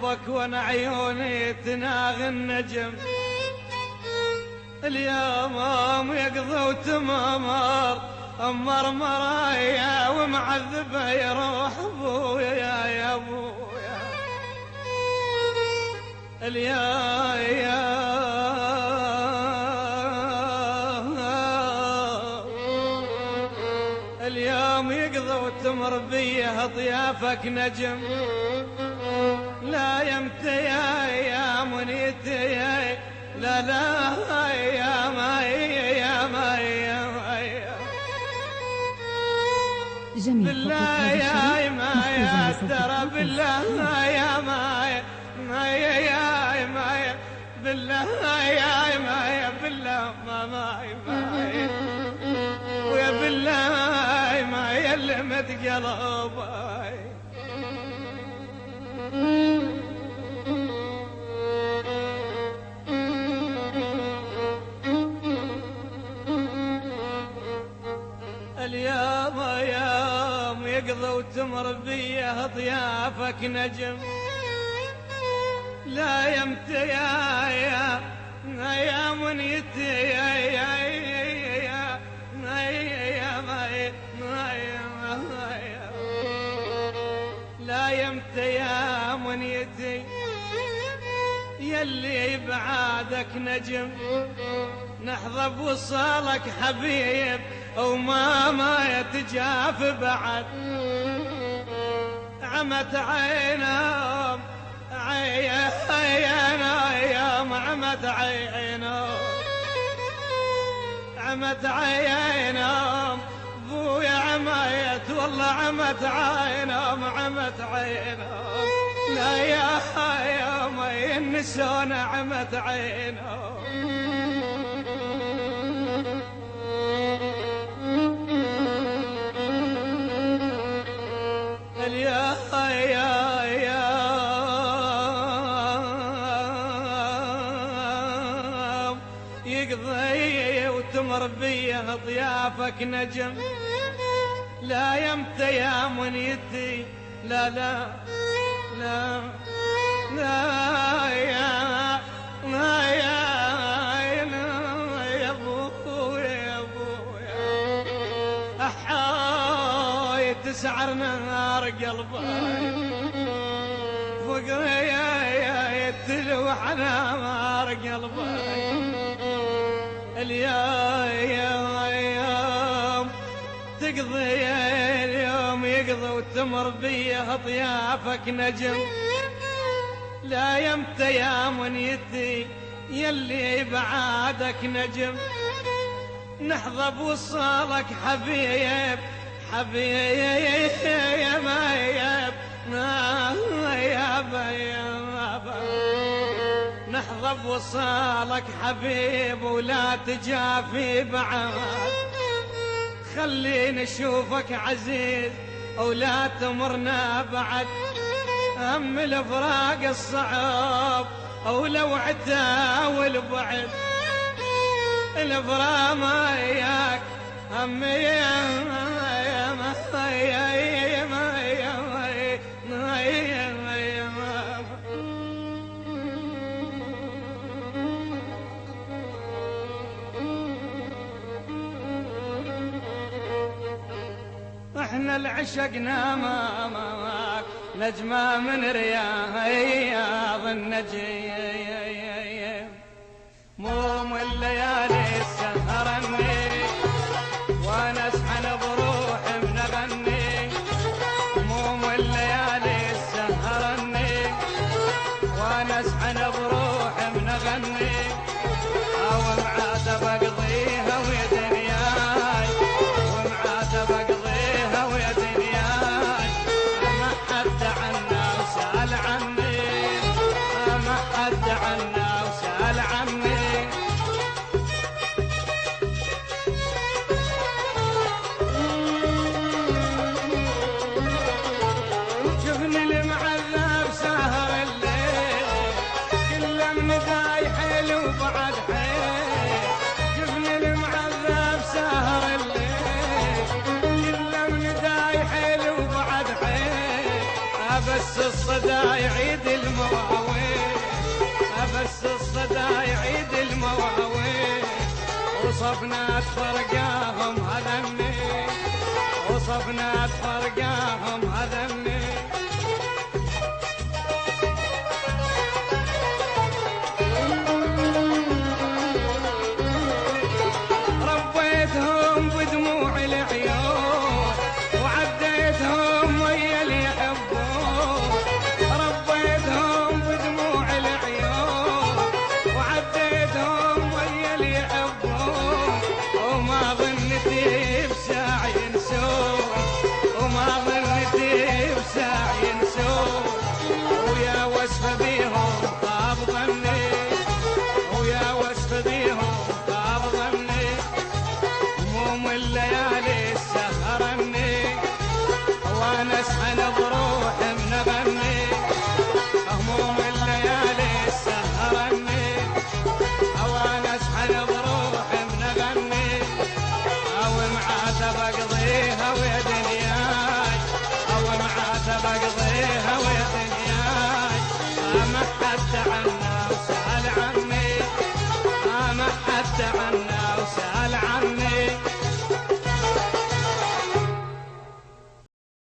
حبك وانا عيوني تناغي النجم. اليوم يقضى وتمامر أمر مرايا ومعذبه يروح ابويا يا ابويا. اليوم يقضى وتمر بيه ضيافك نجم. لا يمتى يا منيتي لا لا يا ماي يا ماي يا ماي بالله يا ماي ترى بالله يا ماي ماي يا ماي بالله يا ماي بالله ما ماي ماي ويا بالله ماي اللي متقلباي. اليوم يوم يقضى وتمر بيه ضيافك نجم. لا يمتى يا منيتي يا لا يمتى يا منيتي يلي بعادك نجم. نحظى بوصالك حبيب وما يتجاف بعد. عمت عينهم يوم عمت عينهم بويا عمايت والله عمت عينهم لا يا ما ينسون عمت عينهم. يقضي وتمر بيه ضيافك نجم. لا يمتى يا منيتي لا لا لا لا يا ابويا احاي تسعر نار قلبي فقري يا تلوح نار قلبي. اليوم تقضي اليوم يقضى وتمر بيه ضيافك نجم. لا يمتى يا منيتي يلي بعادك نجم. نحظى بوصالك حبيب يا مايب يا بابا. نحظى بوصالك حبيب ولا تجافي بعد. خليني اشوفك عزيز ولا تمرنا بعد. هم الفراق الصعب ولو عتاول بعد. الفراق ما ياك هم احنا العشقنا ماماك نجمة من رياض النجيم. مو من الليالي سهرني وانا اسحن بروحي بنغني. مو من الليالي سهرني وانا اسحن بروحي بنغني. او معاتب اقضيها ويا دنياي ومعاتب اقضيها ويا دنياي. ما حد عنا وسأل عني ما حد عنا وسأل عني. شوفني المعذب سهر الليل كله من داي حيل وبعد حيل. شوفني المعذب سهر الليل كله من داي حيل وبعد حيل. بس الصدى يعيد الموت وصفنا فرقاهم هذني، وصفنا فرقاهم هذني. ربيتهم بدموع العيون وعديتهم ويا اللي يحبون، ربيتهم بدموع العيون وعديتهم ويا اللي يحبون، وما ظنتي بساعة ينسون، وما ظنتي بساعة ينسون، ويا وصفة بيهم